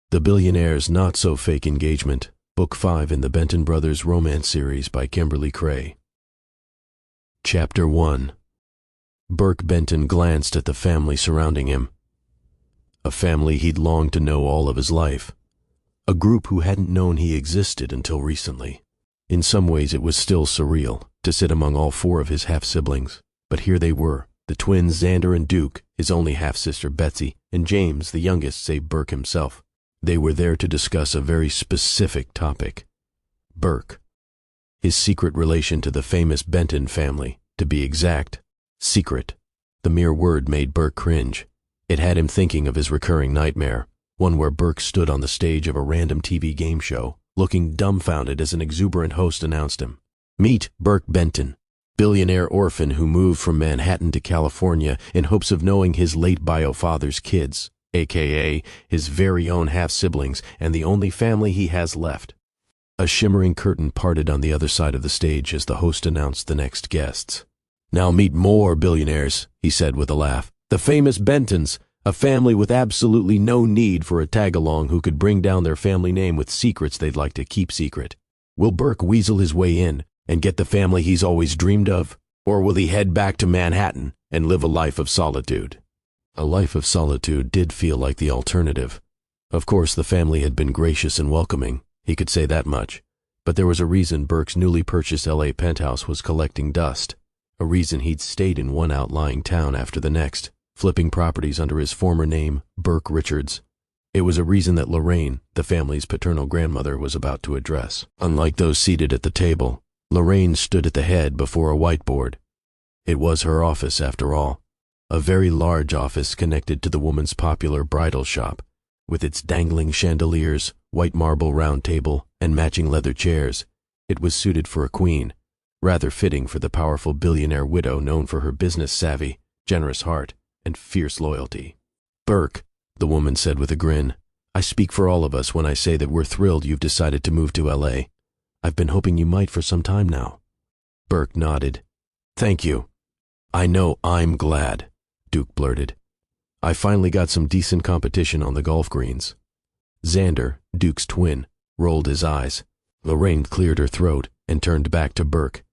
The Billionaire's Not-So-Fake Engagement, Book 5 in the Benton Brothers romance series by Kimberly Cray. Chapter 1. Burke Benton glanced at the family surrounding him. A family he'd longed to know all of his life. A group who hadn't known he existed until recently. In some ways it was still surreal to sit among all four of his half-siblings, but here they were, the twins Xander and Duke, his only half-sister Betsy, and James, the youngest, save Burke himself. They were there to discuss a very specific topic. Burke. His secret relation to the famous Benton family, to be exact. Secret. The mere word made Burke cringe. It had him thinking of his recurring nightmare, one where Burke stood on the stage of a random TV game show, looking dumbfounded as an exuberant host announced him. Meet Burke Benton, billionaire orphan who moved from Manhattan to California in hopes of knowing his late bio-father's kids, aka his very own half-siblings and the only family he has left. A shimmering curtain parted on the other side of the stage as the host announced the next guests. Now meet more billionaires, he said with a laugh. The famous Bentons, a family with absolutely no need for a tag-along who could bring down their family name with secrets they'd like to keep secret. Will Burke weasel his way in and get the family he's always dreamed of? Or will he head back to Manhattan and live a life of solitude? A life of solitude did feel like the alternative. Of course, the family had been gracious and welcoming, he could say that much. But there was a reason Burke's newly purchased LA penthouse was collecting dust. A reason he'd stayed in one outlying town after the next, flipping properties under his former name, Burke Richards. It was a reason that Lorraine, the family's paternal grandmother, was about to address. Unlike those seated at the table, Lorraine stood at the head before a whiteboard. It was her office, after all. A very large office connected to the woman's popular bridal shop, with its dangling chandeliers, white marble round table, and matching leather chairs. It was suited for a queen, rather fitting for the powerful billionaire widow known for her business savvy, generous heart, and fierce loyalty. Burke, the woman said with a grin, I speak for all of us when I say that we're thrilled you've decided to move to LA. I've been hoping you might for some time now. Burke nodded. Thank you. I know I'm glad, Duke blurted. I finally got some decent competition on the golf greens. Xander, Duke's twin, rolled his eyes. Lorraine cleared her throat and turned back to Burke.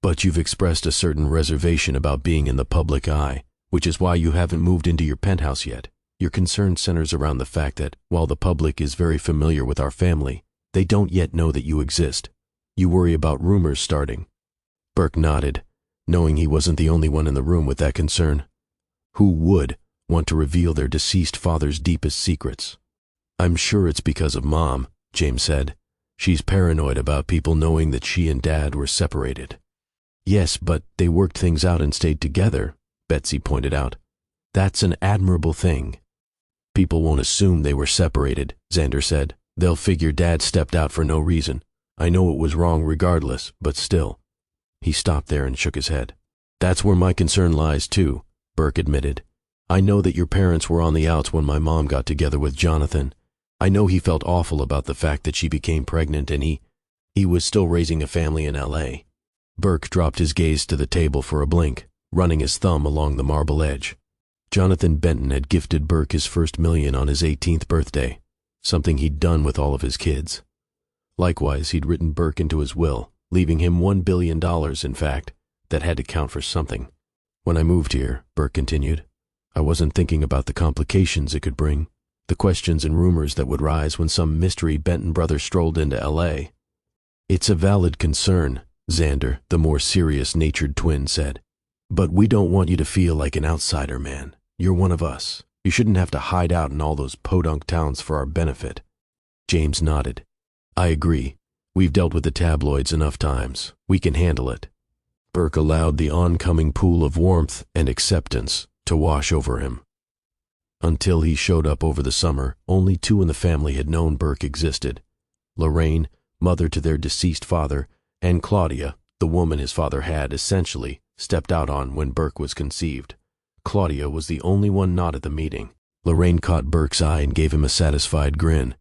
But you've expressed a certain reservation about being in the public eye, which is why you haven't moved into your penthouse yet. Your concern centers around the fact that, while the public is very familiar with our family, they don't yet know that you exist. You worry about rumors starting. Burke nodded, knowing he wasn't the only one in the room with that concern. Who would want to reveal their deceased father's deepest secrets? I'm sure it's because of Mom, James said. She's paranoid about people knowing that she and Dad were separated. Yes, but they worked things out and stayed together, Betsy pointed out. That's an admirable thing. People won't assume they were separated, Xander said. They'll figure Dad stepped out for no reason. I know it was wrong regardless, but still. He stopped there and shook his head. That's where my concern lies too, Burke admitted. I know that your parents were on the outs when my mom got together with Jonathan. I know he felt awful about the fact that she became pregnant and he was still raising a family in LA. Burke dropped his gaze to the table for a blink, running his thumb along the marble edge. Jonathan Benton had gifted Burke his first million on his 18th birthday, something he'd done with all of his kids. Likewise, he'd written Burke into his will, leaving him $1 billion, in fact, that had to count for something. When I moved here, Burke continued, I wasn't thinking about the complications it could bring, the questions and rumors that would rise when some mystery Benton brother strolled into LA. It's a valid concern, Xander, the more serious-natured twin, said. But we don't want you to feel like an outsider, man. You're one of us. You shouldn't have to hide out in all those podunk towns for our benefit. James nodded. I agree. We've dealt with the tabloids enough times. We can handle it. Burke allowed the oncoming pool of warmth and acceptance to wash over him. Until he showed up over the summer, only two in the family had known Burke existed. Lorraine, mother to their deceased father, and Claudia, the woman his father had, essentially, stepped out on when Burke was conceived. Claudia was the only one not at the meeting. Lorraine caught Burke's eye and gave him a satisfied grin.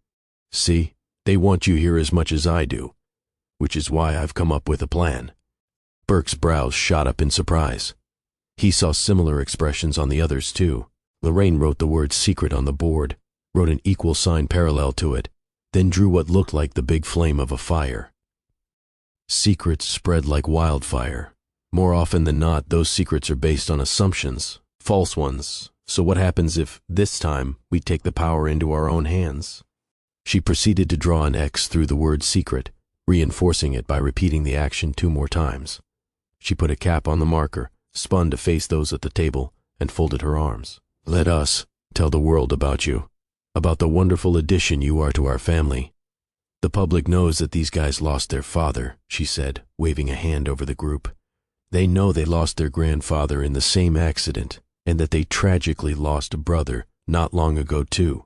See, they want you here as much as I do, which is why I've come up with a plan. Burke's brows shot up in surprise. He saw similar expressions on the others too. Lorraine wrote the word secret on the board. wrote an equal sign parallel to it, then drew what looked like the big flame of a fire. Secrets spread like wildfire. More often than not, those secrets are based on assumptions, false ones. So what happens if, this time, we take the power into our own hands? She proceeded to draw an X through the word secret, reinforcing it by repeating the action 2 more times. She put a cap on the marker, spun to face those at the table, and folded her arms. Let us tell the world about you, about the wonderful addition you are to our family. The public knows that these guys lost their father, she said, waving a hand over the group. They know they lost their grandfather in the same accident, and that they tragically lost a brother not long ago too.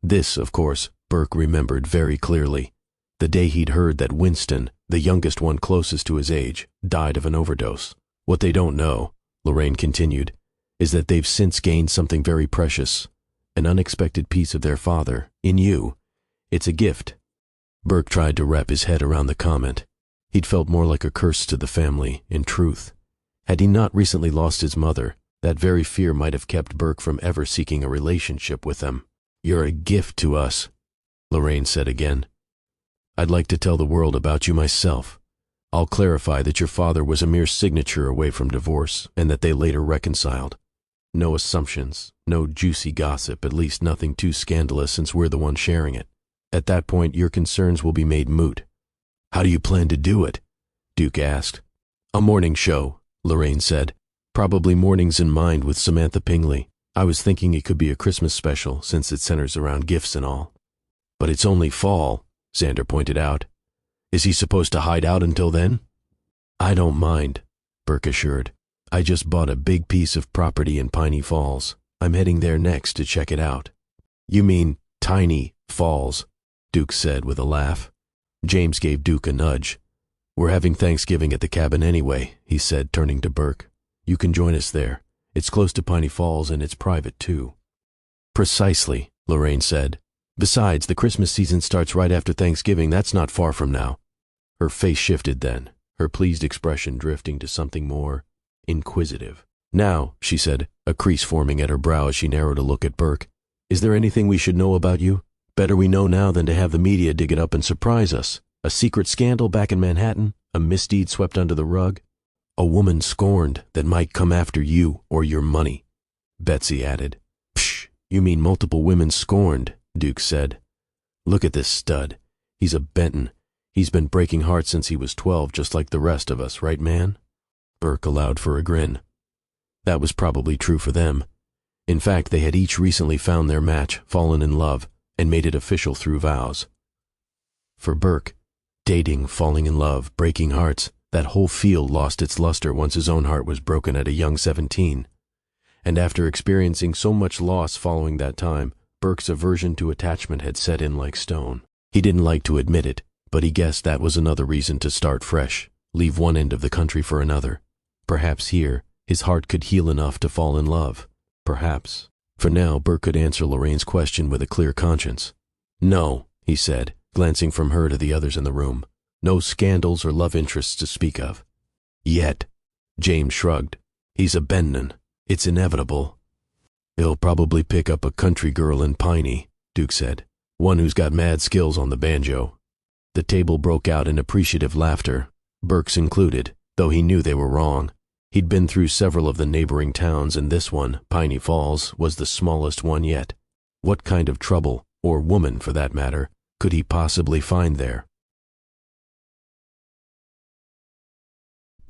This, of course, Burke remembered very clearly. The day he'd heard that Winston, the youngest one closest to his age, died of an overdose. What they don't know, Lorraine continued, is that they've since gained something very precious, an unexpected piece of their father, in you. It's a gift. Burke tried to wrap his head around the comment. He'd felt more like a curse to the family, in truth. Had he not recently lost his mother, that very fear might have kept Burke from ever seeking a relationship with them. You're a gift to us, Lorraine said again. I'd like to tell the world about you myself. I'll clarify that your father was a mere signature away from divorce, and that they later reconciled. No assumptions, no juicy gossip, at least nothing too scandalous since we're the ones sharing it. At that point, your concerns will be made moot. How do you plan to do it? Duke asked. A morning show, Lorraine said. Probably mornings in mind with Samantha Pingley. I was thinking it could be a Christmas special since it centers around gifts and all. But it's only fall, Xander pointed out. Is he supposed to hide out until then? I don't mind, Burke assured. I just bought a big piece of property in Piney Falls. I'm heading there next to check it out. You mean Tiny Falls, Duke said with a laugh. James gave Duke a nudge. We're having Thanksgiving at the cabin anyway, he said, turning to Burke. You can join us there. It's close to Piney Falls and it's private too. Precisely, Lorraine said. Besides, the Christmas season starts right after Thanksgiving. That's not far from now. Her face shifted then, her pleased expression drifting to something more inquisitive. Now, she said, a crease forming at her brow as she narrowed a look at Burke, is there anything we should know about you? Better we know now than to have the media dig it up and surprise us. A secret scandal back in Manhattan? A misdeed swept under the rug? A woman scorned that might come after you or your money, Betsy added. Psh, you mean multiple women scorned, Duke said. Look at this stud. He's a Benton. He's been breaking hearts since he was 12, just like the rest of us, right, man? Burke allowed for a grin. That was probably true for them. In fact, they had each recently found their match, fallen in love, and made it official through vows. For Burke, dating, falling in love, breaking hearts, that whole field lost its luster once his own heart was broken at a young 17. And after experiencing so much loss following that time, Burke's aversion to attachment had set in like stone. He didn't like to admit it, but he guessed that was another reason to start fresh, leave one end of the country for another. Perhaps here, his heart could heal enough to fall in love. Perhaps. For now, Burke could answer Lorraine's question with a clear conscience. No, he said, glancing from her to the others in the room. No scandals or love interests to speak of. Yet, James shrugged. He's a Benton. It's inevitable. He'll probably pick up a country girl in Piney, Duke said. One who's got mad skills on the banjo. The table broke out in appreciative laughter, Burke's included, though he knew they were wrong. He'd been through several of the neighboring towns, and this one, Piney Falls, was the smallest one yet. What kind of trouble, or woman for that matter, could he possibly find there?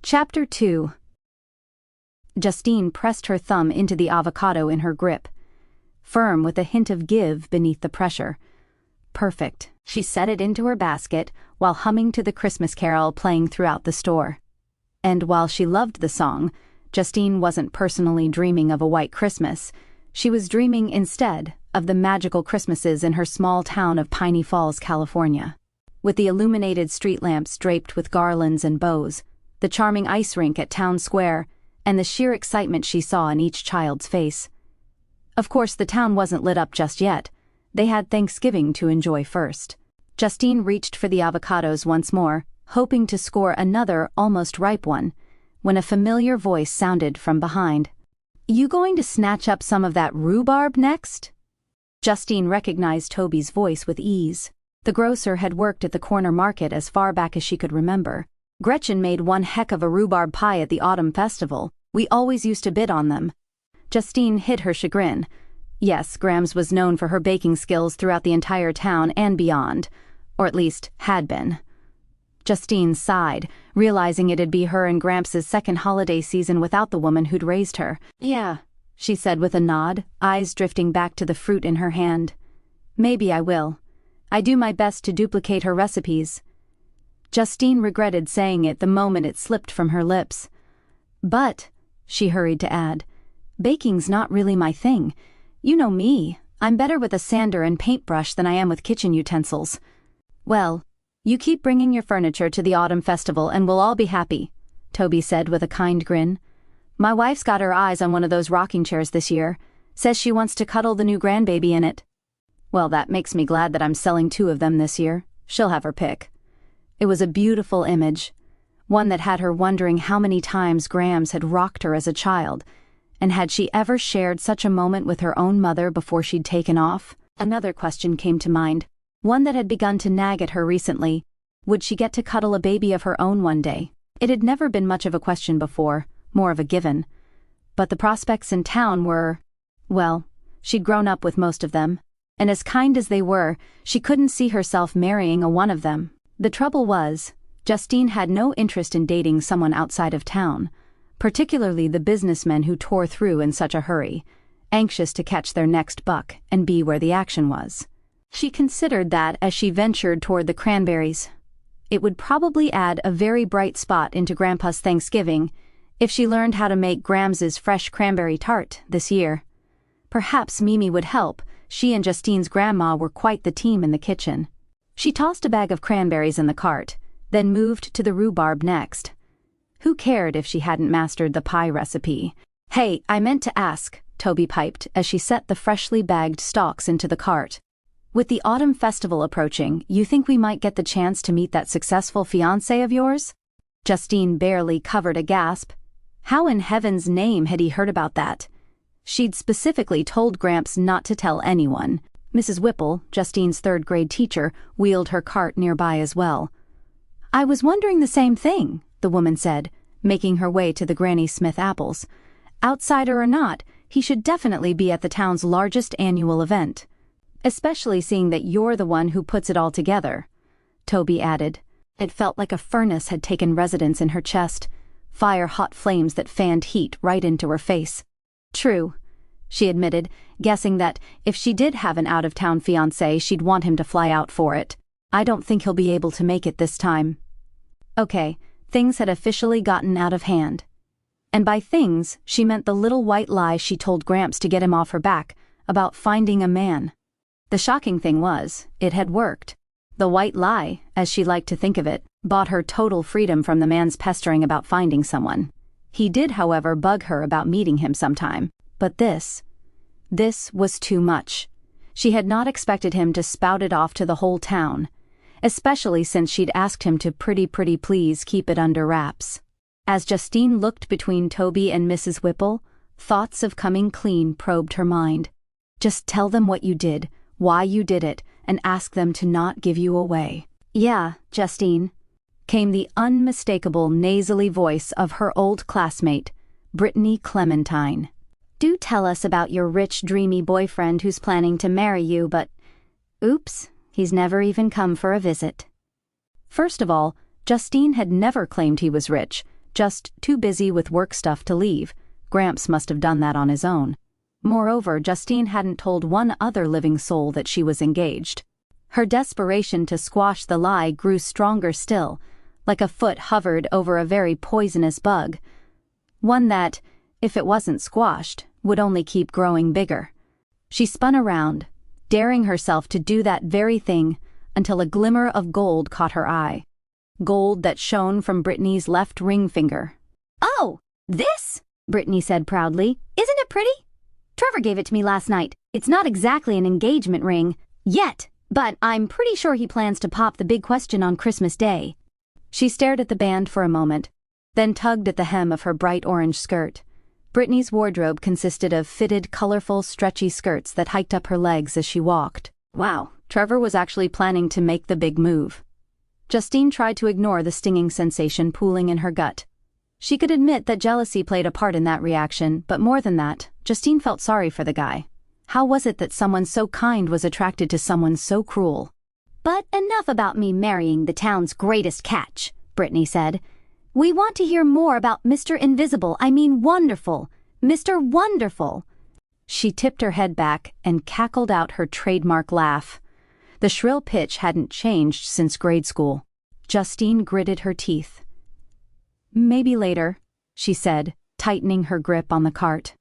Chapter 2. Justine pressed her thumb into the avocado in her grip, firm with a hint of give beneath the pressure. Perfect. She set it into her basket while humming to the Christmas carol playing throughout the store. And while she loved the song, Justine wasn't personally dreaming of a white Christmas. She was dreaming instead of the magical Christmases in her small town of Piney Falls, California. With the illuminated street lamps draped with garlands and bows, the charming ice rink at Town Square, and the sheer excitement she saw in each child's face. Of course, the town wasn't lit up just yet. They had Thanksgiving to enjoy first. Justine reached for the avocados once more, hoping to score another almost ripe one, when a familiar voice sounded from behind. You going to snatch up some of that rhubarb next? Justine recognized Toby's voice with ease. The grocer had worked at the corner market as far back as she could remember. Gretchen made one heck of a rhubarb pie at the autumn festival. We always used to bid on them. Justine hid her chagrin. Yes, Grams was known for her baking skills throughout the entire town and beyond. Or at least, had been. Justine sighed, realizing it'd be her and Gramps' second holiday season without the woman who'd raised her. Yeah, she said with a nod, eyes drifting back to the fruit in her hand. Maybe I will. I do my best to duplicate her recipes. Justine regretted saying it the moment it slipped from her lips. But, she hurried to add, baking's not really my thing. You know me, I'm better with a sander and paintbrush than I am with kitchen utensils. Well, you keep bringing your furniture to the autumn festival and we'll all be happy, Toby said with a kind grin. My wife's got her eyes on one of those rocking chairs this year. Says she wants to cuddle the new grandbaby in it. Well, that makes me glad that I'm selling 2 of them this year. She'll have her pick. It was a beautiful image, one that had her wondering how many times Grams had rocked her as a child, and had she ever shared such a moment with her own mother before she'd taken off? Another question came to mind, one that had begun to nag at her recently. Would she get to cuddle a baby of her own one day? It had never been much of a question before, more of a given. But the prospects in town were, well, she'd grown up with most of them, and as kind as they were, she couldn't see herself marrying a one of them. The trouble was, Justine had no interest in dating someone outside of town, particularly the businessmen who tore through in such a hurry, anxious to catch their next buck and be where the action was. She considered that as she ventured toward the cranberries. It would probably add a very bright spot into Grandpa's Thanksgiving if she learned how to make Grams's fresh cranberry tart this year. Perhaps Mimi would help. She and Justine's grandma were quite the team in the kitchen. She tossed a bag of cranberries in the cart, then moved to the rhubarb next. Who cared if she hadn't mastered the pie recipe? Hey, I meant to ask, Toby piped as she set the freshly bagged stalks into the cart. With the autumn festival approaching, you think we might get the chance to meet that successful fiance of yours? Justine barely covered a gasp. How in heaven's name had he heard about that? She'd specifically told Gramps not to tell anyone. Mrs. Whipple, Justine's third-grade teacher, wheeled her cart nearby as well. I was wondering the same thing, the woman said, making her way to the Granny Smith apples. Outsider or not, he should definitely be at the town's largest annual event. Especially seeing that you're the one who puts it all together, Toby added. It felt like a furnace had taken residence in her chest, fire-hot flames that fanned heat right into her face. True, she admitted, guessing that if she did have an out-of-town fiancé, she'd want him to fly out for it. I don't think he'll be able to make it this time. Okay, things had officially gotten out of hand. And by things, she meant the little white lie she told Gramps to get him off her back about finding a man. The shocking thing was, it had worked. The white lie, as she liked to think of it, bought her total freedom from the man's pestering about finding someone. He did, however, bug her about meeting him sometime. But this was too much. She had not expected him to spout it off to the whole town, especially since she'd asked him to pretty please keep it under wraps. As Justine looked between Toby and Mrs. Whipple, thoughts of coming clean probed her mind. Just tell them what you did, why you did it, and ask them to not give you away. Yeah, Justine, came the unmistakable nasally voice of her old classmate, Brittany Clementine. Do tell us about your rich, dreamy boyfriend who's planning to marry you, but oops, he's never even come for a visit. First of all, Justine had never claimed he was rich, just too busy with work stuff to leave. Gramps must have done that on his own. Moreover, Justine hadn't told one other living soul that she was engaged. Her desperation to squash the lie grew stronger still, like a foot hovered over a very poisonous bug. One that, if it wasn't squashed, would only keep growing bigger. She spun around, daring herself to do that very thing until a glimmer of gold caught her eye. Gold that shone from Brittany's left ring finger. Oh, this? Brittany said proudly. Isn't it pretty? Trevor gave it to me last night. It's not exactly an engagement ring, yet, but I'm pretty sure he plans to pop the big question on Christmas Day. She stared at the band for a moment, then tugged at the hem of her bright orange skirt. Brittany's wardrobe consisted of fitted, colorful, stretchy skirts that hiked up her legs as she walked. Wow, Trevor was actually planning to make the big move. Justine tried to ignore the stinging sensation pooling in her gut. She could admit that jealousy played a part in that reaction, but more than that, Justine felt sorry for the guy. How was it that someone so kind was attracted to someone so cruel? But enough about me marrying the town's greatest catch, Brittany said. We want to hear more about Mr. Invisible, Wonderful. Mr. Wonderful. She tipped her head back and cackled out her trademark laugh. The shrill pitch hadn't changed since grade school. Justine gritted her teeth. Maybe later, she said, tightening her grip on the cart.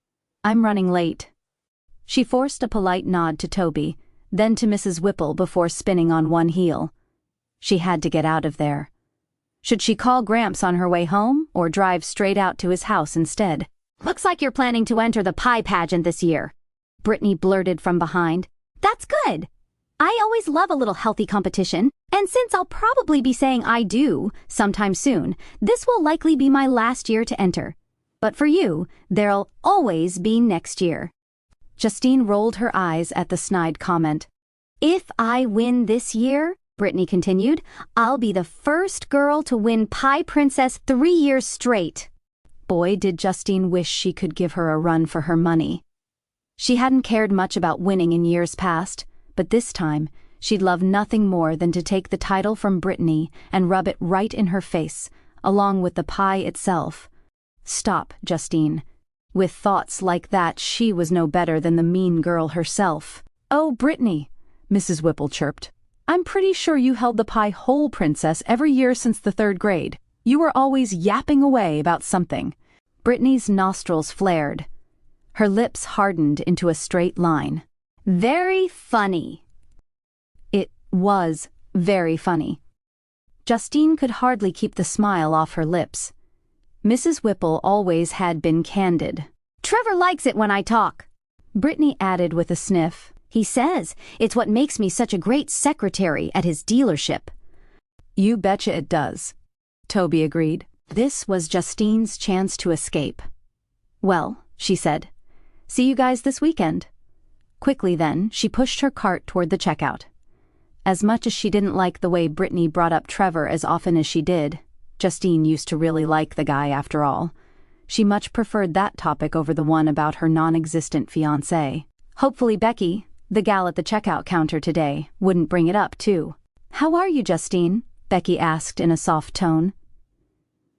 I'm running late. She forced a polite nod to Toby, then to Mrs. Whipple before spinning on one heel. She had to get out of there. Should she call Gramps on her way home or drive straight out to his house instead? Looks like you're planning to enter the pie pageant this year, Brittany blurted from behind. That's good. I always love a little healthy competition, and since I'll probably be saying I do sometime soon, this will likely be my last year to enter. But for you, there'll always be next year. Justine rolled her eyes at the snide comment. If I win this year, Brittany continued, I'll be the first girl to win Pie Princess 3 years straight. Boy, did Justine wish she could give her a run for her money. She hadn't cared much about winning in years past, but this time she'd love nothing more than to take the title from Brittany and rub it right in her face, along with the pie itself. Stop, Justine. With thoughts like that, she was no better than the mean girl herself. Oh, Brittany, Mrs. Whipple chirped. I'm pretty sure you held the pie whole, Princess, every year since the 3rd grade. You were always yapping away about something. Brittany's nostrils flared. Her lips hardened into a straight line. Very funny. It was very funny. Justine could hardly keep the smile off her lips. Mrs. Whipple always had been candid. Trevor likes it when I talk, Brittany added with a sniff. He says it's what makes me such a great secretary at his dealership. You betcha it does, Toby agreed. This was Justine's chance to escape. Well, she said, see you guys this weekend. Quickly then, she pushed her cart toward the checkout. As much as she didn't like the way Brittany brought up Trevor as often as she did, Justine used to really like the guy after all. She much preferred that topic over the one about her non-existent fiance. Hopefully Becky, the gal at the checkout counter today, wouldn't bring it up too. How are you, Justine? Becky asked in a soft tone.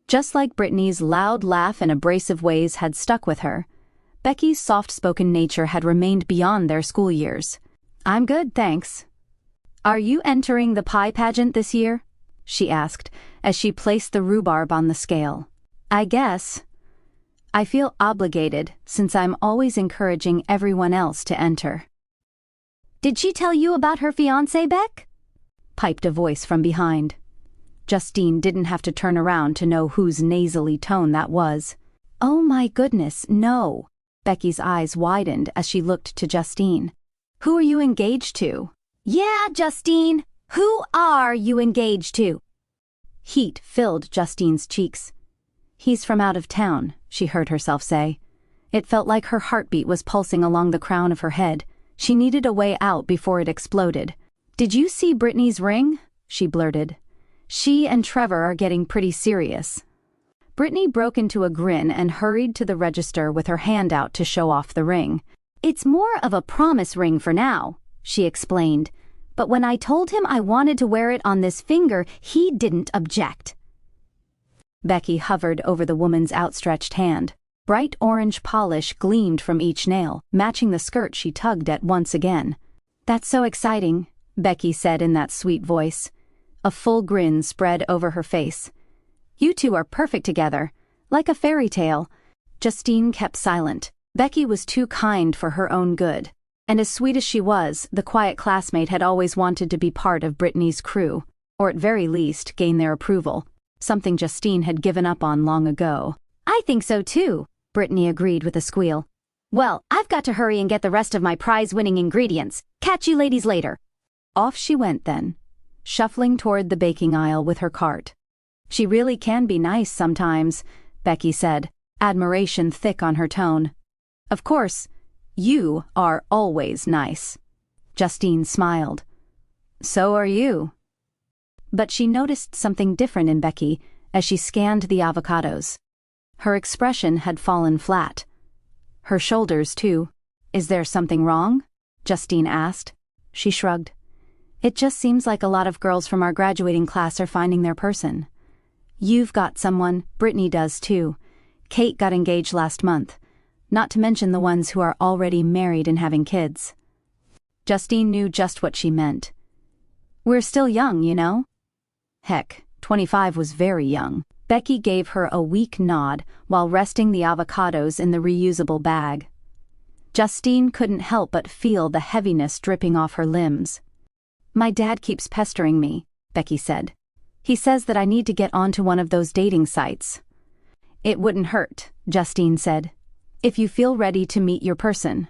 Just like Brittany's loud laugh and abrasive ways had stuck with her, Becky's soft-spoken nature had remained beyond their school years. I'm good, thanks. Are you entering the pie pageant this year? She asked, as she placed the rhubarb on the scale. I guess. I feel obligated, since I'm always encouraging everyone else to enter. Did she tell you about her fiancé, Beck? Piped a voice from behind. Justine didn't have to turn around to know whose nasally tone that was. Oh my goodness, no. Becky's eyes widened as she looked to Justine. Who are you engaged to? Yeah, Justine. Who are you engaged to? Heat filled Justine's cheeks. He's from out of town, she heard herself say. It felt like her heartbeat was pulsing along the crown of her head. She needed a way out before it exploded. Did you see Brittany's ring? She blurted. She and Trevor are getting pretty serious. Brittany broke into a grin and hurried to the register with her hand out to show off the ring. It's more of a promise ring for now, she explained. But when I told him I wanted to wear it on this finger, he didn't object. Becky hovered over the woman's outstretched hand. Bright orange polish gleamed from each nail, matching the skirt she tugged at once again. That's so exciting, Becky said in that sweet voice. A full grin spread over her face. You two are perfect together, like a fairy tale. Justine kept silent. Becky was too kind for her own good. And as sweet as she was, the quiet classmate had always wanted to be part of Brittany's crew, or at very least gain their approval, something Justine had given up on long ago. I think so too, Brittany agreed with a squeal. Well, I've got to hurry and get the rest of my prize-winning ingredients. Catch you ladies later. Off she went then, shuffling toward the baking aisle with her cart. She really can be nice sometimes, Becky said, admiration thick on her tone. "Of course, you are always nice." Justine smiled. "So are you." But she noticed something different in Becky as she scanned the avocados. Her expression had fallen flat. Her shoulders, too. "Is there something wrong?" Justine asked. She shrugged. "It just seems like a lot of girls from our graduating class are finding their person. You've got someone, Brittany does too. Kate got engaged last month, not to mention the ones who are already married and having kids." Justine knew just what she meant. "We're still young, you know." Heck, 25 was very young. Becky gave her a weak nod while resting the avocados in the reusable bag. Justine couldn't help but feel the heaviness dripping off her limbs. "My dad keeps pestering me," Becky said. "He says that I need to get onto one of those dating sites." "It wouldn't hurt," Justine said, "if you feel ready to meet your person."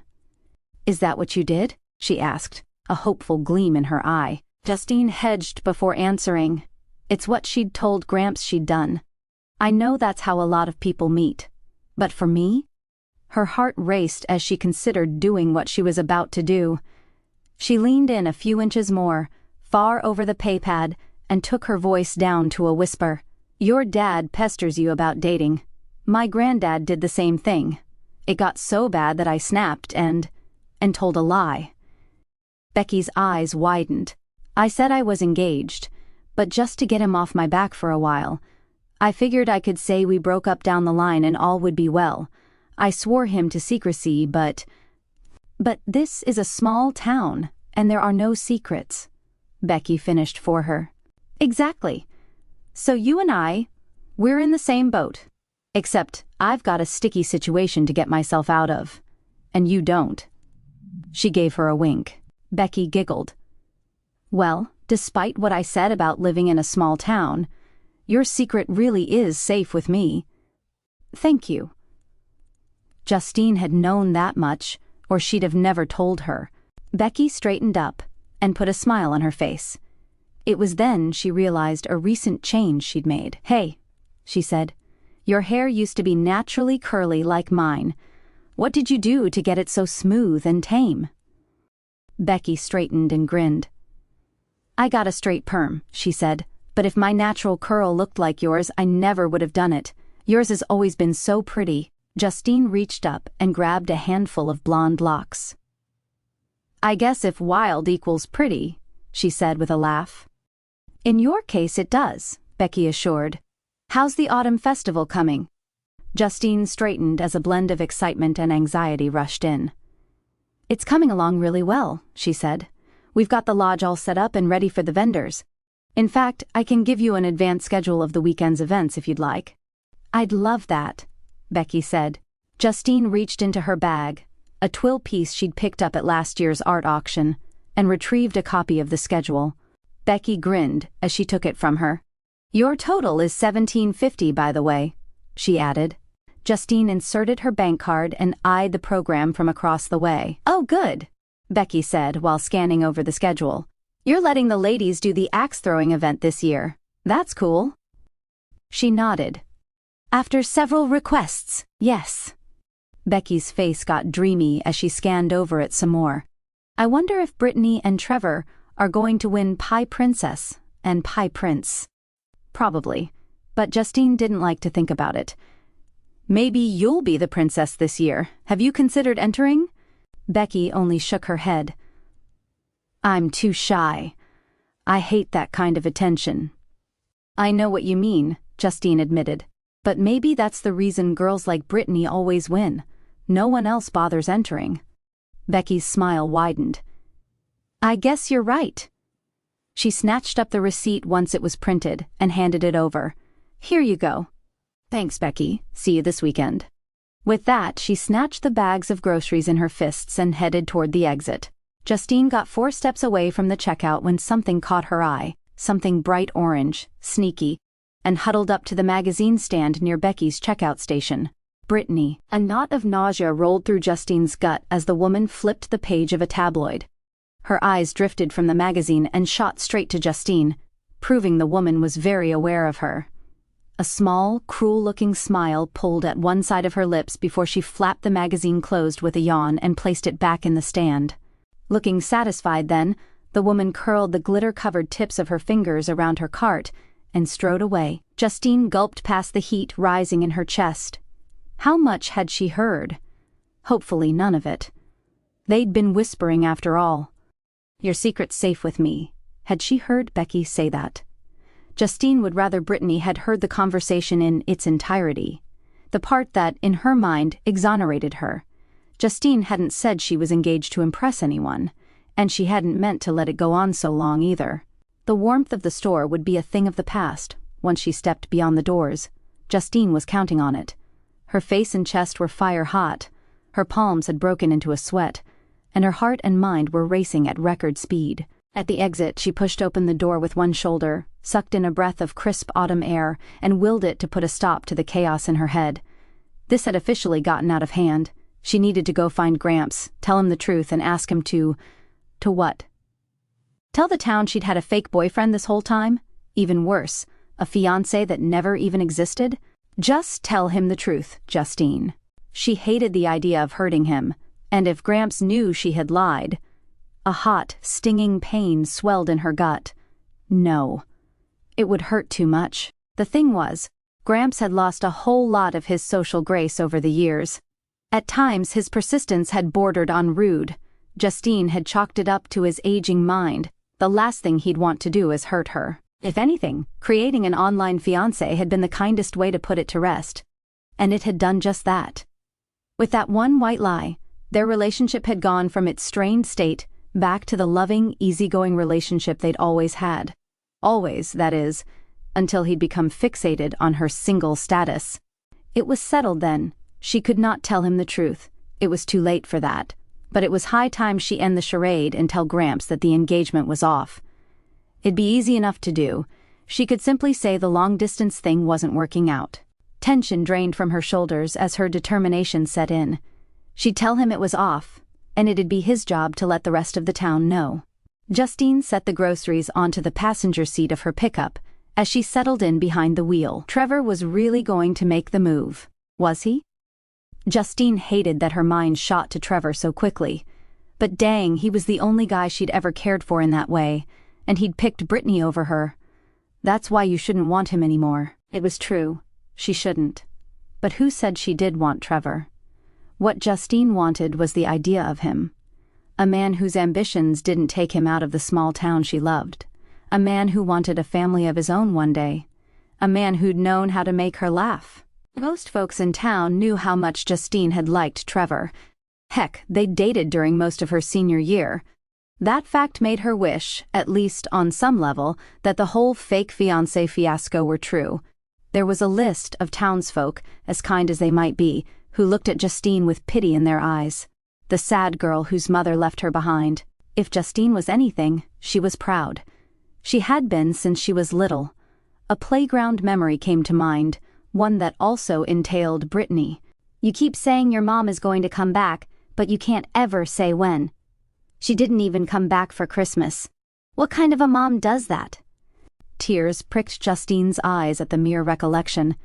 "Is that what you did?" she asked, a hopeful gleam in her eye. Justine hedged before answering. It's what she'd told Gramps she'd done. "I know that's how a lot of people meet. But for me?" Her heart raced as she considered doing what she was about to do. She leaned in a few inches more, far over the pay pad, and took her voice down to a whisper. "Your dad pesters you about dating. My granddad did the same thing. It got so bad that I snapped and told a lie." Becky's eyes widened. "I said I was engaged, but just to get him off my back for a while. I figured I could say we broke up down the line and all would be well. I swore him to secrecy, but this is a small town, and there are no secrets," Becky finished for her. "Exactly. So you and we're in the same boat. Except I've got a sticky situation to get myself out of. And you don't." She gave her a wink. Becky giggled. "Well, despite what I said about living in a small town, your secret really is safe with me." "Thank you." Justine had known that much, or she'd have never told her. Becky straightened up and put a smile on her face. It was then she realized a recent change she'd made. "Hey," she said, "your hair used to be naturally curly like mine. What did you do to get it so smooth and tame?" Becky straightened and grinned. "I got a straight perm," she said, "but if my natural curl looked like yours, I never would have done it. Yours has always been so pretty." Justine reached up and grabbed a handful of blonde locks. "I guess if wild equals pretty," she said with a laugh. "In your case it does," Becky assured. "How's the autumn festival coming?" Justine straightened as a blend of excitement and anxiety rushed in. "It's coming along really well," she said. "We've got the lodge all set up and ready for the vendors. In fact, I can give you an advance schedule of the weekend's events if you'd like." "I'd love that," Becky said. Justine reached into her bag, a twill piece she'd picked up at last year's art auction, and retrieved a copy of the schedule. Becky grinned as she took it from her. "Your total is $17.50, by the way," she added. Justine inserted her bank card and eyed the program from across the way. "Oh, good," Becky said while scanning over the schedule. "You're letting the ladies do the axe-throwing event this year. That's cool." She nodded. "After several requests, yes." Becky's face got dreamy as she scanned over it some more. "I wonder if Brittany and Trevor are going to win Pie Princess and Pie Prince." Probably, but Justine didn't like to think about it. "Maybe you'll be the princess this year. Have you considered entering?" Becky only shook her head. "I'm too shy. I hate that kind of attention." "I know what you mean," Justine admitted. "But maybe that's the reason girls like Brittany always win. No one else bothers entering." Becky's smile widened. "I guess you're right." She snatched up the receipt once it was printed and handed it over. "Here you go." "Thanks, Becky. See you this weekend." With that, she snatched the bags of groceries in her fists and headed toward the exit. Justine got 4 steps away from the checkout when something caught her eye, something bright orange, sneaky, and huddled up to the magazine stand near Becky's checkout station. Brittany. A knot of nausea rolled through Justine's gut as the woman flipped the page of a tabloid. Her eyes drifted from the magazine and shot straight to Justine, proving the woman was very aware of her. A small, cruel-looking smile pulled at one side of her lips before she flapped the magazine closed with a yawn and placed it back in the stand. Looking satisfied then, the woman curled the glitter-covered tips of her fingers around her cart and strode away. Justine gulped past the heat rising in her chest. How much had she heard? Hopefully none of it. They'd been whispering after all. Your secret's safe with me. Had she heard Becky say that? Justine would rather Brittany had heard the conversation in its entirety. The part that, in her mind, exonerated her. Justine hadn't said she was engaged to impress anyone, and she hadn't meant to let it go on so long either. The warmth of the store would be a thing of the past, once she stepped beyond the doors. Justine was counting on it. Her face and chest were fire-hot, her palms had broken into a sweat, and her heart and mind were racing at record speed. At the exit, she pushed open the door with one shoulder, sucked in a breath of crisp autumn air, and willed it to put a stop to the chaos in her head. This had officially gotten out of hand. She needed to go find Gramps, tell him the truth, and ask him to what? Tell the town she'd had a fake boyfriend this whole time? Even worse, a fiance that never even existed? Just tell him the truth, Justine. She hated the idea of hurting him, and if Gramps knew she had lied... A hot, stinging pain swelled in her gut. No. It would hurt too much. The thing was, Gramps had lost a whole lot of his social grace over the years. At times, his persistence had bordered on rude. Justine had chalked it up to his aging mind. The last thing he'd want to do is hurt her. If anything, creating an online fiancé had been the kindest way to put it to rest. And it had done just that. With that one white lie, their relationship had gone from its strained state back to the loving, easygoing relationship they'd always had. Always, that is, until he'd become fixated on her single status. It was settled then. She could not tell him the truth. It was too late for that. But it was high time she end the charade and tell Gramps that the engagement was off. It'd be easy enough to do. She could simply say the long-distance thing wasn't working out. Tension drained from her shoulders as her determination set in. She'd tell him it was off, and it'd be his job to let the rest of the town know. Justine set the groceries onto the passenger seat of her pickup as she settled in behind the wheel. Trevor was really going to make the move, was he? Justine hated that her mind shot to Trevor so quickly. But dang, he was the only guy she'd ever cared for in that way, and he'd picked Brittany over her. That's why you shouldn't want him anymore. It was true. She shouldn't. But who said she did want Trevor? What Justine wanted was the idea of him. A man whose ambitions didn't take him out of the small town she loved. A man who wanted a family of his own one day. A man who'd known how to make her laugh. Most folks in town knew how much Justine had liked Trevor. Heck, they'd dated during most of her senior year. That fact made her wish, at least on some level, that the whole fake fiancé fiasco were true. There was a list of townsfolk, as kind as they might be, who looked at Justine with pity in their eyes. The sad girl whose mother left her behind. If Justine was anything, she was proud. She had been since she was little. A playground memory came to mind, one that also entailed Brittany. You keep saying your mom is going to come back, but you can't ever say when. She didn't even come back for Christmas. What kind of a mom does that? Tears pricked Justine's eyes at the mere recollection.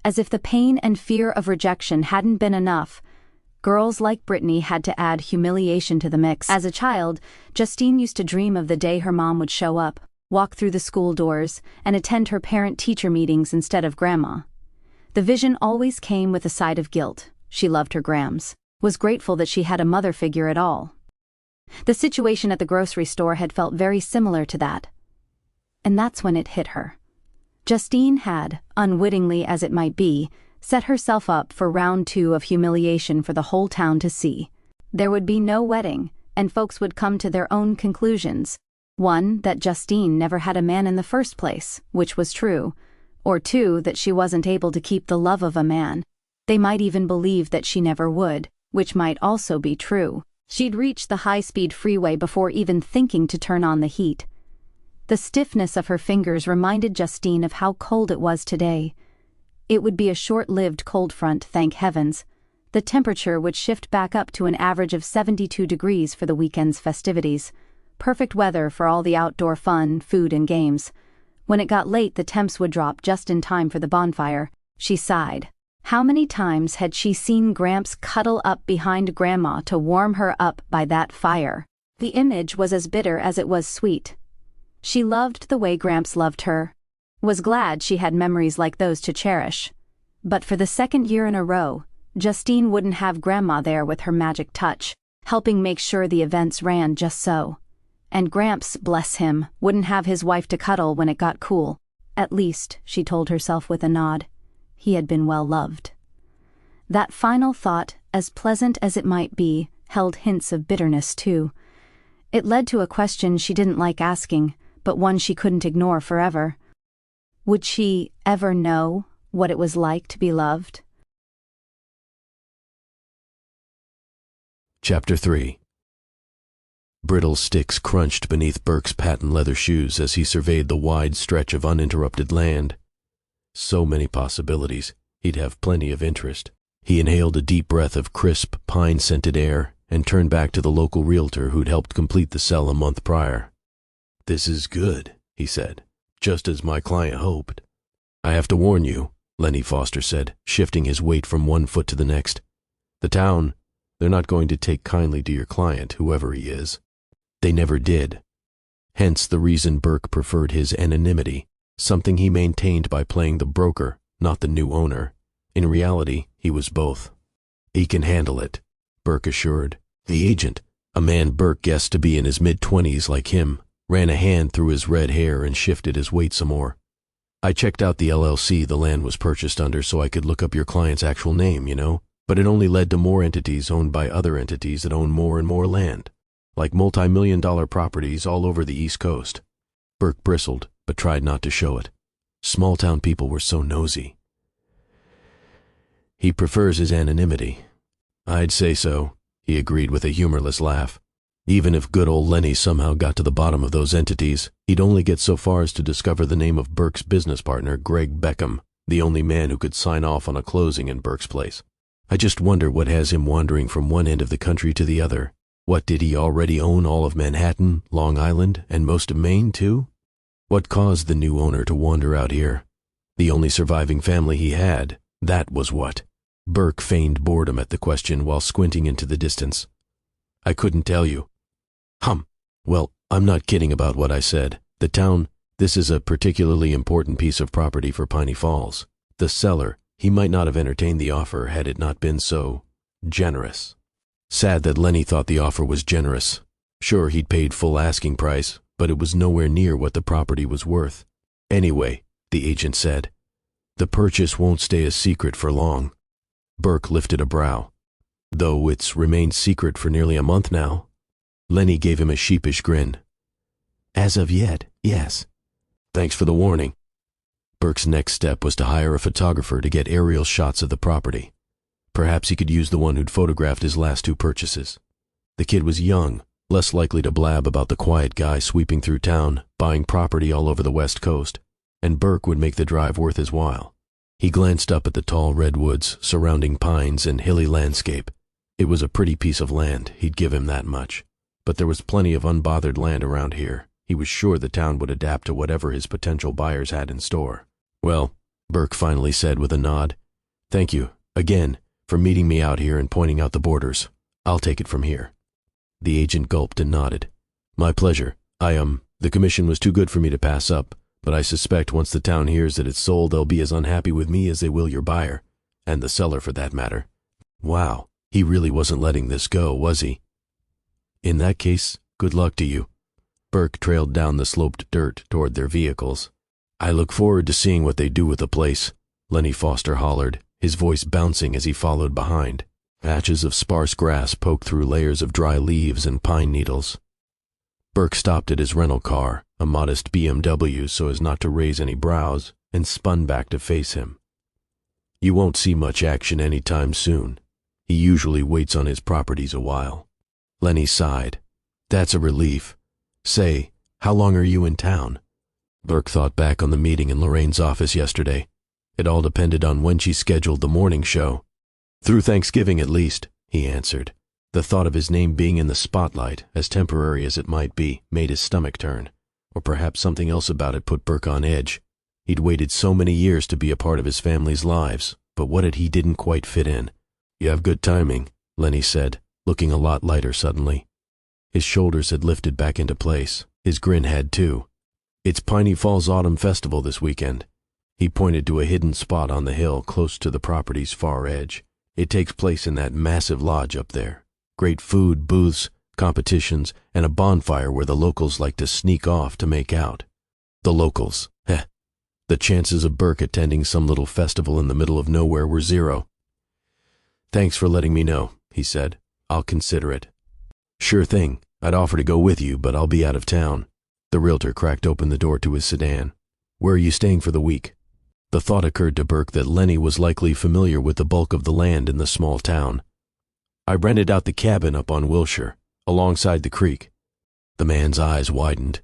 As if the pain and fear of rejection hadn't been enough, girls like Brittany had to add humiliation to the mix. As a child, Justine used to dream of the day her mom would show up, walk through the school doors, and attend her parent-teacher meetings instead of Grandma. The vision always came with a side of guilt. She loved her Grams, was grateful that she had a mother figure at all. The situation at the grocery store had felt very similar to that. And that's when it hit her. Justine had, unwittingly as it might be, set herself up for round 2 of humiliation for the whole town to see. There would be no wedding, and folks would come to their own conclusions. One, that Justine never had a man in the first place, which was true. Or 2, that she wasn't able to keep the love of a man. They might even believe that she never would, which might also be true. She'd reached the high-speed freeway before even thinking to turn on the heat. The stiffness of her fingers reminded Justine of how cold it was today. It would be a short-lived cold front, thank heavens. The temperature would shift back up to an average of 72 degrees for the weekend's festivities. Perfect weather for all the outdoor fun, food, and games. When it got late, the temps would drop just in time for the bonfire. She sighed. How many times had she seen Gramps cuddle up behind Grandma to warm her up by that fire? The image was as bitter as it was sweet. She loved the way Gramps loved her. Was glad she had memories like those to cherish. But for the second year in a row, Justine wouldn't have Grandma there with her magic touch, helping make sure the events ran just so. And Gramps, bless him, wouldn't have his wife to cuddle when it got cool. At least, she told herself with a nod, he had been well loved. That final thought, as pleasant as it might be, held hints of bitterness too. It led to a question she didn't like asking, but one she couldn't ignore forever. Would she ever know what it was like to be loved? Chapter 3. Brittle sticks crunched beneath Burke's patent leather shoes as he surveyed the wide stretch of uninterrupted land. So many possibilities, he'd have plenty of interest. He inhaled a deep breath of crisp, pine-scented air and turned back to the local realtor who'd helped complete the sell a month prior. "This is good," he said, "just as my client hoped." "I have to warn you," Lenny Foster said, shifting his weight from one foot to the next. "The town, they're not going to take kindly to your client, whoever he is." They never did. Hence the reason Burke preferred his anonymity, something he maintained by playing the broker, not the new owner. In reality, he was both. "He can handle it," Burke assured. The agent, a man Burke guessed to be in his mid-20s like him, ran a hand through his red hair and shifted his weight some more. "I checked out the LLC the land was purchased under so I could look up your client's actual name, you know, but it only led to more entities owned by other entities that own more and more land, like multi-million-dollar properties all over the East Coast." Burke bristled, but tried not to show it. Small-town people were so nosy. "He prefers his anonymity." "I'd say so," he agreed with a humorless laugh. Even if good old Lenny somehow got to the bottom of those entities, he'd only get so far as to discover the name of Burke's business partner, Greg Beckham, the only man who could sign off on a closing in Burke's place. "I just wonder what has him wandering from one end of the country to the other. What, did he already own all of Manhattan, Long Island, and most of Maine, too? What caused the new owner to wander out here? The only surviving family he had, that was what." Burke feigned boredom at the question while squinting into the distance. "I couldn't tell you." Well, I'm not kidding about what I said. The town, this is a particularly important piece of property for Piney Falls. The seller, he might not have entertained the offer had it not been so generous." Sad that Lenny thought the offer was generous. Sure, he'd paid full asking price, but it was nowhere near what the property was worth. "Anyway," the agent said, "the purchase won't stay a secret for long." Burke lifted a brow. "Though it's remained secret for nearly a month now." Lenny gave him a sheepish grin. "As of yet, yes." "Thanks for the warning." Burke's next step was to hire a photographer to get aerial shots of the property. Perhaps he could use the one who'd photographed his last two purchases. The kid was young, less likely to blab about the quiet guy sweeping through town, buying property all over the West Coast, and Burke would make the drive worth his while. He glanced up at the tall redwoods, surrounding pines and hilly landscape. It was a pretty piece of land, he'd give him that much. But there was plenty of unbothered land around here. He was sure the town would adapt to whatever his potential buyers had in store. "Well," Burke finally said with a nod, "thank you, again, for meeting me out here and pointing out the borders. I'll take it from here." The agent gulped and nodded. "My pleasure. The commission was too good for me to pass up, but I suspect once the town hears that it's sold, they'll be as unhappy with me as they will your buyer, and the seller for that matter." Wow, he really wasn't letting this go, was he? "In that case, good luck to you." Burke trailed down the sloped dirt toward their vehicles. "I look forward to seeing what they do with the place," Lenny Foster hollered, his voice bouncing as he followed behind. Patches of sparse grass poked through layers of dry leaves and pine needles. Burke stopped at his rental car, a modest BMW so as not to raise any brows, and spun back to face him. "You won't see much action any time soon. He usually waits on his properties a while." Lenny sighed. "That's a relief. Say, how long are you in town?" Burke thought back on the meeting in Lorraine's office yesterday. It all depended on when she scheduled the morning show. "Through Thanksgiving at least," he answered. The thought of his name being in the spotlight, as temporary as it might be, made his stomach turn. or perhaps something else about it put Burke on edge. He'd waited so many years to be a part of his family's lives, but what if he didn't quite fit in? "You have good timing," Lenny said, looking a lot lighter suddenly. His shoulders had lifted back into place. His grin had too. "It's Piney Falls Autumn Festival this weekend." He pointed to a hidden spot on the hill close to the property's far edge. "It takes place in that massive lodge up there. Great food, booths, competitions, and a bonfire where the locals like to sneak off to make out." The locals. Heh. The chances of Burke attending some little festival in the middle of nowhere were zero. "Thanks for letting me know," he said. "I'll consider it." "Sure thing. I'd offer to go with you, but I'll be out of town." The realtor cracked open the door to his sedan. "Where are you staying for the week?" The thought occurred to Burke that Lenny was likely familiar with the bulk of the land in the small town. "I rented out the cabin up on Wilshire, alongside the creek." The man's eyes widened.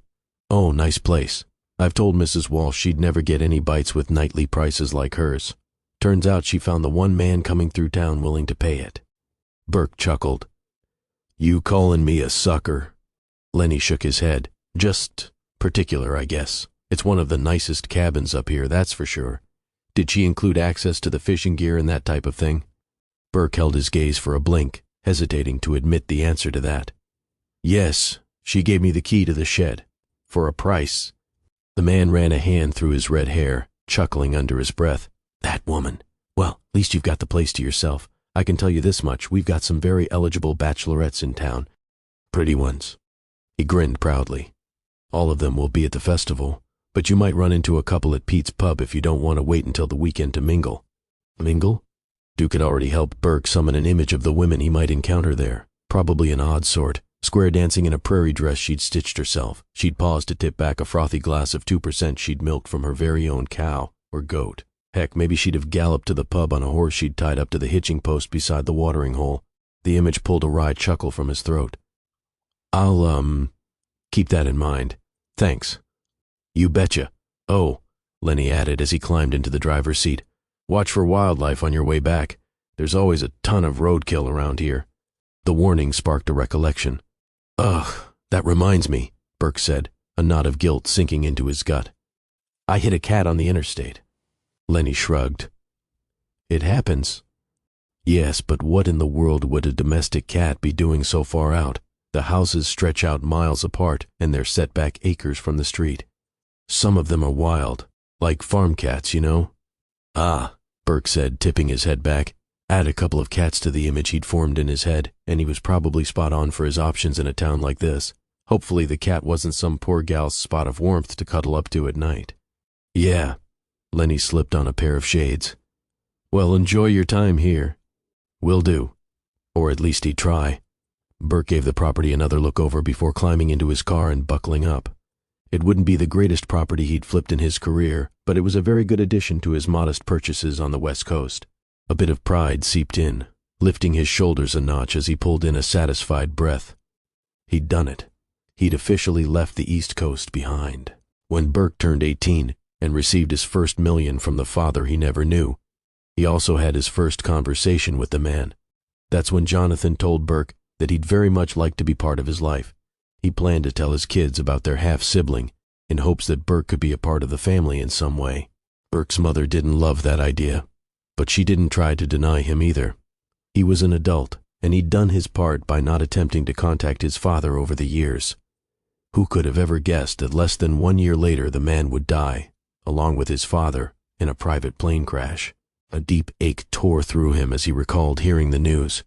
"Oh, nice place. I've told Mrs. Walsh she'd never get any bites with nightly prices like hers. Turns out she found the one man coming through town willing to pay it." Burke chuckled. "You calling me a sucker?" Lenny shook his head. "Just particular, I guess. It's one of the nicest cabins up here, that's for sure. Did she include access to the fishing gear and that type of thing?" Burke held his gaze for a blink, hesitating to admit the answer to that. "Yes, she gave me the key to the shed. For a price." The man ran a hand through his red hair, chuckling under his breath. "That woman. Well, at least you've got the place to yourself. I can tell you this much, we've got some very eligible bachelorettes in town. Pretty ones." He grinned proudly. "All of them will be at the festival, but you might run into a couple at Pete's pub if you don't want to wait until the weekend to mingle." Mingle? Duke had already helped Burke summon an image of the women he might encounter there, probably an odd sort, square dancing in a prairie dress she'd stitched herself. She'd paused to tip back a frothy glass of 2% she'd milked from her very own cow or goat. Heck, maybe she'd have galloped to the pub on a horse she'd tied up to the hitching post beside the watering hole. The image pulled a wry chuckle from his throat. "I'll, keep that in mind. Thanks." "You betcha. Oh," Lenny added as he climbed into the driver's seat, "watch for wildlife on your way back. There's always a ton of roadkill around here." The warning sparked a recollection. "Ugh, that reminds me," Burke said, a knot of guilt sinking into his gut. "I hit a cat on the interstate." Lenny shrugged. "It happens." "Yes, but what in the world would a domestic cat be doing so far out? The houses stretch out miles apart, and they're set back acres from the street. Some of them are wild, like farm cats, you know." "Ah," Burke said, tipping his head back. Add a couple of cats to the image he'd formed in his head, and he was probably spot on for his options in a town like this. Hopefully the cat wasn't some poor gal's spot of warmth to cuddle up to at night. "Yeah." Lenny slipped on a pair of shades. "Well, enjoy your time here." "Will do." Or at least he'd try. Burke gave the property another look over before climbing into his car and buckling up. It wouldn't be the greatest property he'd flipped in his career, but it was a very good addition to his modest purchases on the West Coast. A bit of pride seeped in, lifting his shoulders a notch as he pulled in a satisfied breath. He'd done it. He'd officially left the East Coast behind. When Burke turned 18 and received his first million from the father he never knew, he also had his first conversation with the man. That's when Jonathan told Burke that he'd very much like to be part of his life. He planned to tell his kids about their half-sibling, in hopes that Burke could be a part of the family in some way. Burke's mother didn't love that idea, but she didn't try to deny him either. He was an adult, and he'd done his part by not attempting to contact his father over the years. Who could have ever guessed that less than 1 year later the man would die, along with his father, in a private plane crash? A deep ache tore through him as he recalled hearing the news.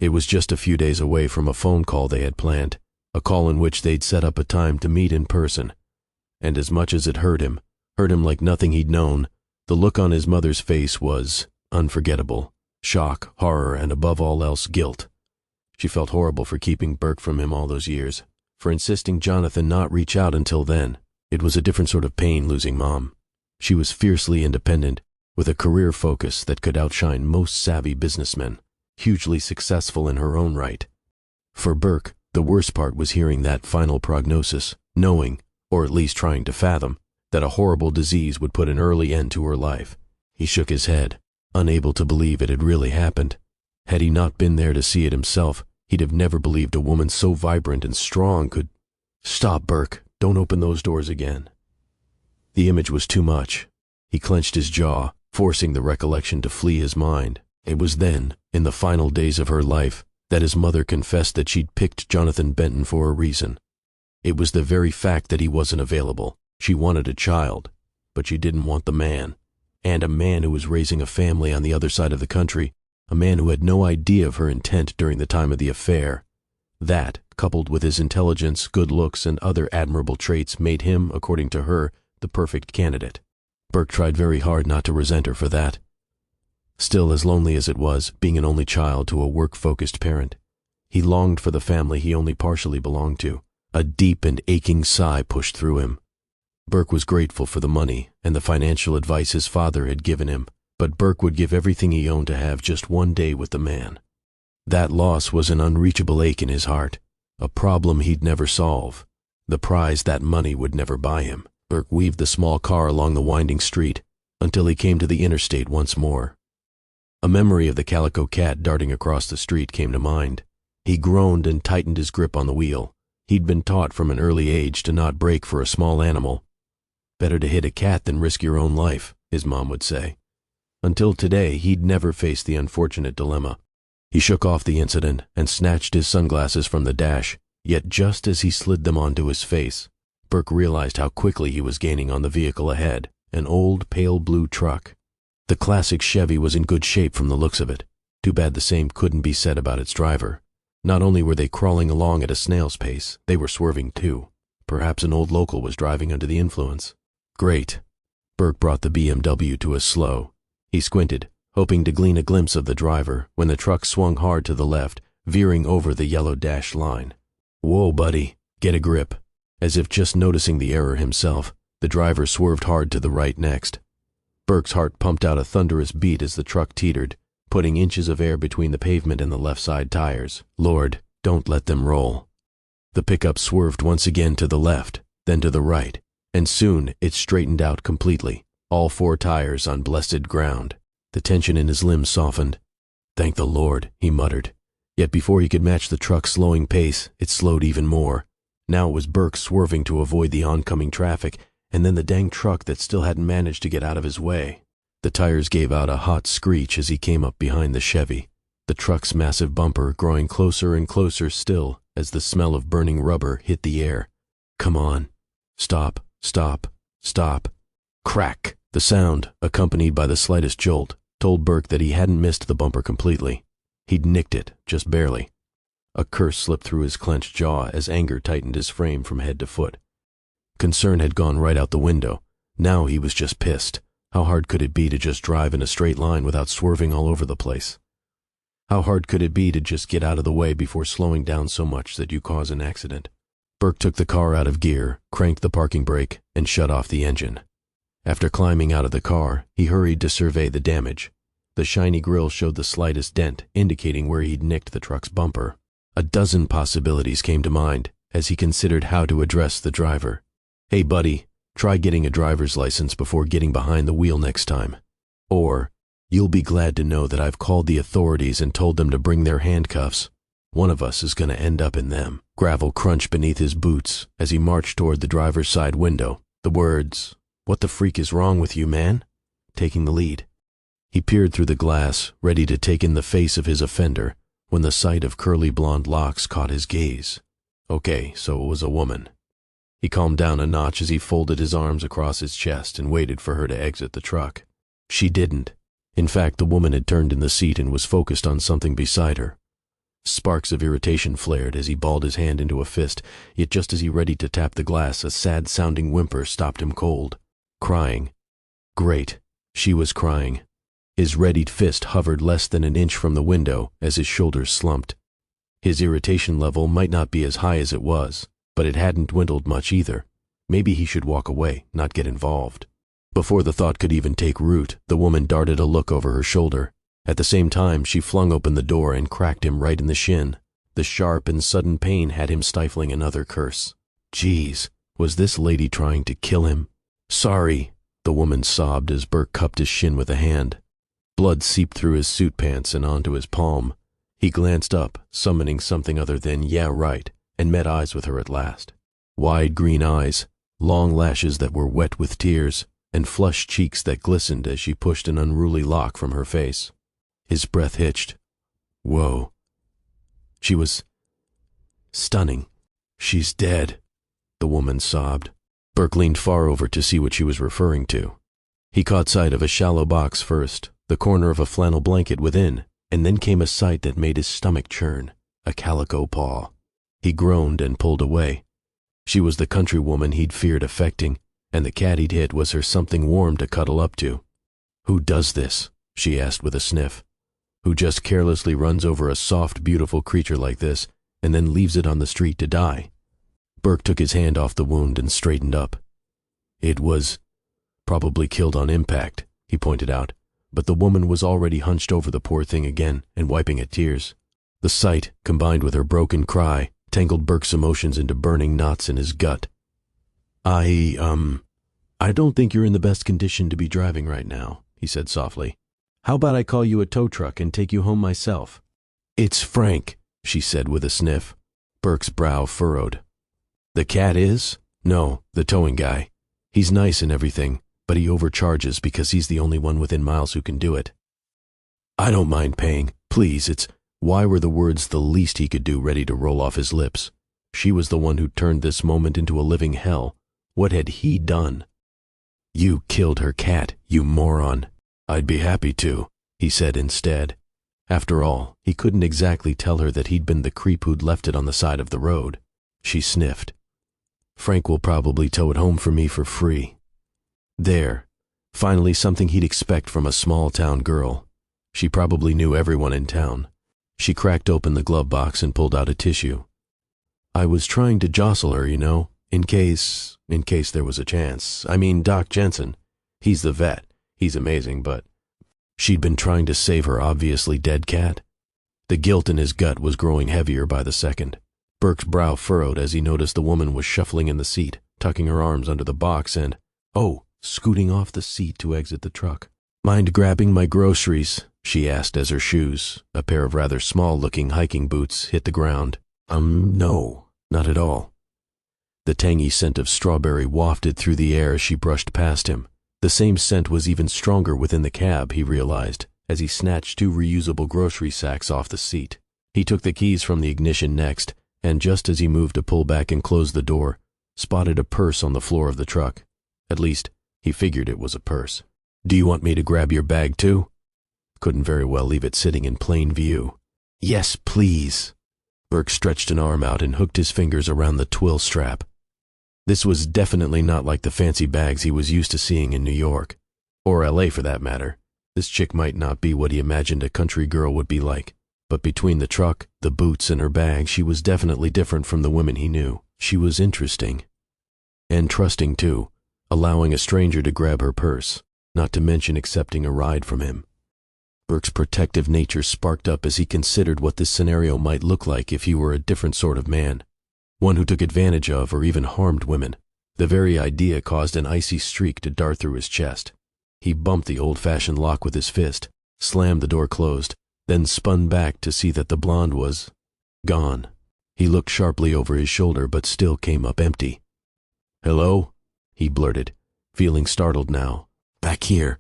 It was just a few days away from a phone call they had planned, a call in which they'd set up a time to meet in person. And as much as it hurt him like nothing he'd known, the look on his mother's face was unforgettable. Shock, horror, and above all else, guilt. She felt horrible for keeping Burke from him all those years, for insisting Jonathan not reach out until then. It was a different sort of pain losing Mom. She was fiercely independent, with a career focus that could outshine most savvy businessmen, hugely successful in her own right. For Burke, the worst part was hearing that final prognosis, knowing, or at least trying to fathom, that a horrible disease would put an early end to her life. He shook his head, unable to believe it had really happened. Had he not been there to see it himself, he'd have never believed a woman so vibrant and strong could— "Stop, Burke," Don't open those doors again." The image was too much. He clenched his jaw, forcing the recollection to flee his mind. It was then, in the final days of her life, that his mother confessed that she'd picked Jonathan Benton for a reason. It was the very fact that he wasn't available. She wanted a child, but she didn't want the man. And a man who was raising a family on the other side of the country, a man who had no idea of her intent during the time of the affair. That, coupled with his intelligence, good looks, and other admirable traits, made him, according to her, the perfect candidate. Burke tried very hard not to resent her for that. Still, as lonely as it was, being an only child to a work-focused parent, he longed for the family he only partially belonged to. A deep and aching sigh pushed through him. Burke was grateful for the money and the financial advice his father had given him, but Burke would give everything he owned to have just one day with the man. That loss was an unreachable ache in his heart, a problem he'd never solve, the prize that money would never buy him. Burke weaved the small car along the winding street until he came to the interstate once more. A memory of the calico cat darting across the street came to mind. He groaned and tightened his grip on the wheel. He'd been taught from an early age to not brake for a small animal. "Better to hit a cat than risk your own life," his mom would say. Until today, he'd never faced the unfortunate dilemma. He shook off the incident and snatched his sunglasses from the dash, yet just as he slid them onto his face, Burke realized how quickly he was gaining on the vehicle ahead, an old pale blue truck. The classic Chevy was in good shape from the looks of it. Too bad the same couldn't be said about its driver. Not only were they crawling along at a snail's pace, they were swerving too. Perhaps an old local was driving under the influence. Great. Burke brought the BMW to a slow. He squinted, hoping to glean a glimpse of the driver, when the truck swung hard to the left, veering over the yellow dashed line. "Whoa, buddy, get a grip." As if just noticing the error himself, the driver swerved hard to the right next. Burke's heart pumped out a thunderous beat as the truck teetered, putting inches of air between the pavement and the left side tires. Lord, don't let them roll. The pickup swerved once again to the left, then to the right, and soon it straightened out completely, all four tires on blessed ground. The tension in his limbs softened. "Thank the Lord," he muttered. Yet before he could match the truck's slowing pace, it slowed even more. Now it was Burke swerving to avoid the oncoming traffic, and then the dang truck that still hadn't managed to get out of his way. The tires gave out a hot screech as he came up behind the Chevy, the truck's massive bumper growing closer and closer still as the smell of burning rubber hit the air. "Come on. Stop, stop, stop." Crack! The sound, accompanied by the slightest jolt, told Burke that he hadn't missed the bumper completely. He'd nicked it, just barely. A curse slipped through his clenched jaw as anger tightened his frame from head to foot. Concern had gone right out the window. Now he was just pissed. How hard could it be to just drive in a straight line without swerving all over the place? How hard could it be to just get out of the way before slowing down so much that you cause an accident? Burke took the car out of gear, cranked the parking brake, and shut off the engine. After climbing out of the car, he hurried to survey the damage. The shiny grille showed the slightest dent, indicating where he'd nicked the truck's bumper. A dozen possibilities came to mind as he considered how to address the driver. "Hey, buddy, try getting a driver's license before getting behind the wheel next time." Or, "You'll be glad to know that I've called the authorities and told them to bring their handcuffs. One of us is going to end up in them." Gravel crunched beneath his boots as he marched toward the driver's side window. The words, "What the freak is wrong with you, man?" taking the lead. He peered through the glass, ready to take in the face of his offender, when the sight of curly blonde locks caught his gaze. Okay, so it was a woman. He calmed down a notch as he folded his arms across his chest and waited for her to exit the truck. She didn't. In fact, the woman had turned in the seat and was focused on something beside her. Sparks of irritation flared as he balled his hand into a fist, yet just as he readied to tap the glass, a sad-sounding whimper stopped him cold. Crying. Great. She was crying. His readied fist hovered less than an inch from the window as his shoulders slumped. His irritation level might not be as high as it was, but it hadn't dwindled much either. Maybe he should walk away, not get involved. Before the thought could even take root, the woman darted a look over her shoulder. At the same time, she flung open the door and cracked him right in the shin. The sharp and sudden pain had him stifling another curse. Geez, was this lady trying to kill him? "Sorry," the woman sobbed as Burke cupped his shin with a hand. Blood seeped through his suit pants and onto his palm. He glanced up, summoning something other than "yeah, right," and met eyes with her at last. Wide green eyes, long lashes that were wet with tears, and flushed cheeks that glistened as she pushed an unruly lock from her face. His breath hitched. Whoa. She was stunning. She's dead, the woman sobbed. Burke leaned far over to see what she was referring to. He caught sight of a shallow box first, the corner of a flannel blanket within, and then came a sight that made his stomach churn, a calico paw. He groaned and pulled away. She was the countrywoman he'd feared affecting, and the cat he'd hit was her something warm to cuddle up to. Who does this? She asked with a sniff. Who just carelessly runs over a soft, beautiful creature like this and then leaves it on the street to die? Burke took his hand off the wound and straightened up. It was probably killed on impact, he pointed out, but the woman was already hunched over the poor thing again and wiping at tears. The sight, combined with her broken cry, tangled Burke's emotions into burning knots in his gut. I don't think you're in the best condition to be driving right now, he said softly. How about I call you a tow truck and take you home myself? It's Frank, she said with a sniff. Burke's brow furrowed. The cat is? No, the towing guy. He's nice and everything, but he overcharges because he's the only one within miles who can do it. I don't mind paying. Please, it's... Why were the words the least he could do ready to roll off his lips? She was the one who turned this moment into a living hell. What had he done? You killed her cat, you moron. I'd be happy to, he said instead. After all, he couldn't exactly tell her that he'd been the creep who'd left it on the side of the road. She sniffed. Frank will probably tow it home for me for free. There. Finally something he'd expect from a small-town girl. She probably knew everyone in town. She cracked open the glove box and pulled out a tissue. I was trying to jostle her, you know, in case there was a chance. I mean, Doc Jensen. He's the vet. He's amazing, but she'd been trying to save her obviously dead cat. The guilt in his gut was growing heavier by the second. Burke's brow furrowed as he noticed the woman was shuffling in the seat, tucking her arms under the box and, scooting off the seat to exit the truck. Mind grabbing my groceries? She asked as her shoes, a pair of rather small-looking hiking boots, hit the ground. No, not at all. The tangy scent of strawberry wafted through the air as she brushed past him. The same scent was even stronger within the cab, he realized, as he snatched 2 reusable grocery sacks off the seat. He took the keys from the ignition next, and just as he moved to pull back and close the door, spotted a purse on the floor of the truck. At least, he figured it was a purse. Do you want me to grab your bag too? Couldn't very well leave it sitting in plain view. Yes, please. Burke stretched an arm out and hooked his fingers around the twill strap. This was definitely not like the fancy bags he was used to seeing in New York, or LA for that matter. This chick might not be what he imagined a country girl would be like, but between the truck, the boots, and her bag, she was definitely different from the women he knew. She was interesting. And trusting too, allowing a stranger to grab her purse, not to mention accepting a ride from him. Burke's protective nature sparked up as he considered what this scenario might look like if he were a different sort of man. One who took advantage of or even harmed women. The very idea caused an icy streak to dart through his chest. He bumped the old-fashioned lock with his fist, slammed the door closed, then spun back to see that the blonde was gone. He looked sharply over his shoulder but still came up empty. Hello? He blurted, feeling startled now. Back here.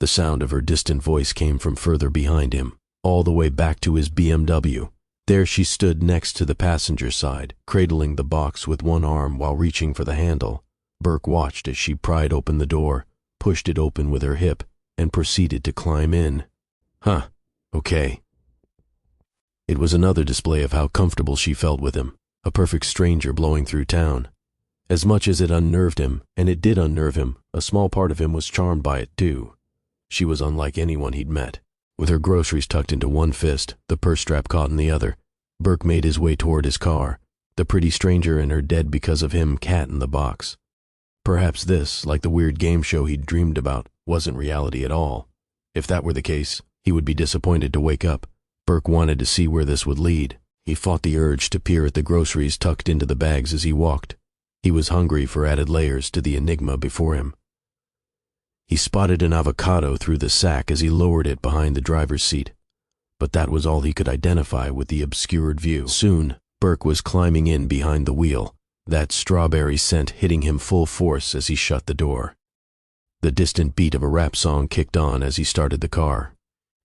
The sound of her distant voice came from further behind him, all the way back to his BMW. There she stood next to the passenger side, cradling the box with one arm while reaching for the handle. Burke watched as she pried open the door, pushed it open with her hip, and proceeded to climb in. Huh, okay. It was another display of how comfortable she felt with him, a perfect stranger blowing through town. As much as it unnerved him, and it did unnerve him, a small part of him was charmed by it too. She was unlike anyone he'd met. With her groceries tucked into one fist, the purse strap caught in the other, Burke made his way toward his car, the pretty stranger and her dead-because-of-him cat in the box. Perhaps this, like the weird game show he'd dreamed about, wasn't reality at all. If that were the case, he would be disappointed to wake up. Burke wanted to see where this would lead. He fought the urge to peer at the groceries tucked into the bags as he walked. He was hungry for added layers to the enigma before him. He spotted an avocado through the sack as he lowered it behind the driver's seat, but that was all he could identify with the obscured view. Soon, Burke was climbing in behind the wheel, that strawberry scent hitting him full force as he shut the door. The distant beat of a rap song kicked on as he started the car.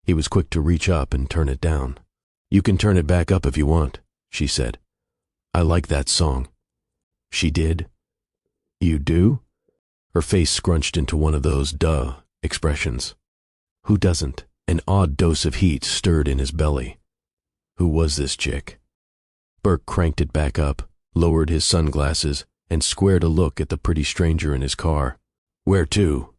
He was quick to reach up and turn it down. "You can turn it back up if you want," she said. "I like that song." She did. "You do?" Her face scrunched into one of those duh expressions. Who doesn't? An odd dose of heat stirred in his belly. Who was this chick? Burke cranked it back up, lowered his sunglasses, and squared a look at the pretty stranger in his car. "Where to?"